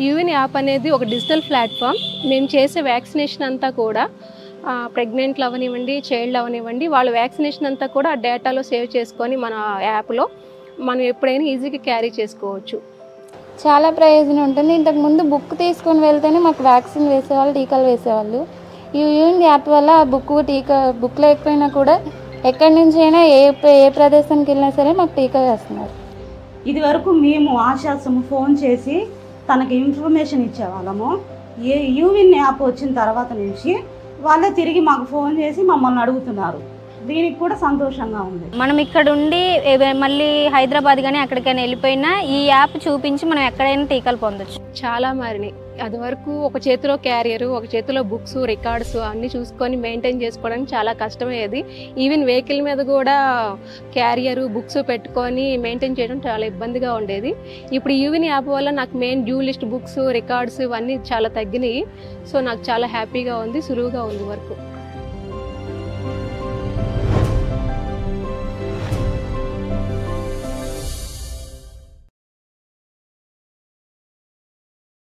యూవిన్ app అనేది ఒక digital platform. మేము చేసే వ్యాక్సినేషన్ అంతా కూడా ప్రెగ్నెంట్లు అవనివ్వండి, చైల్డ్ అవనివ్వండి, వాళ్ళ వ్యాక్సినేషన్ అంతా కూడా ఆ డేటాలో సేవ్ చేసుకొని మన యాప్లో మనం ఎప్పుడైనా ఈజీగా క్యారీ చేసుకోవచ్చు. చాలా ప్రయోజనం ఉంటుంది. ఇంతకుముందు బుక్ తీసుకొని వెళ్తేనే మాకు వ్యాక్సిన్ వేసేవాళ్ళు, టీకాలు వేసేవాళ్ళు. ఈ యూవిన్ యాప్ వల్ల బుక్ లేకపోయినా కూడా ఎక్కడి నుంచి అయినా ఏ ప్రదేశానికి వెళ్ళినా సరే మాకు టీకా వేస్తున్నారు. ఇది వరకు మేము ఆశాసము ఫోన్ చేసి తనకి ఇన్ఫర్మేషన్ ఇచ్చేవాళ్ళము. యూవిన్ యాప్ వచ్చిన తర్వాత నుంచి వాళ్ళే తిరిగి మాకు ఫోన్ చేసి మమ్మల్ని అడుగుతున్నారు. దీనికి కూడా సంతోషంగా ఉంది. మనం ఇక్కడ ఉండి మళ్ళీ హైదరాబాద్ కానీ ఎక్కడికైనా వెళ్ళిపోయినా ఈ యాప్ చూపించి మనం ఎక్కడైనా టీకాలు పొందొచ్చు. చాలా మారినాయి. అది వరకు ఒక చేతిలో క్యారియరు, ఒక చేతిలో బుక్స్, రికార్డ్స్ అన్నీ చూసుకొని మెయింటైన్ చేసుకోవడానికి చాలా కష్టమయ్యేది. ఈవెన్ వెహికల్ మీద కూడా క్యారియరు, బుక్స్ పెట్టుకొని మెయింటైన్ చేయడం చాలా ఇబ్బందిగా ఉండేది. ఇప్పుడు యూవిన్ యాప్ వల్ల నాకు main due list books, records ఇవన్నీ చాలా తగ్గినాయి. సో నాకు చాలా హ్యాపీగా ఉంది, సులువుగా ఉంది వర్క్.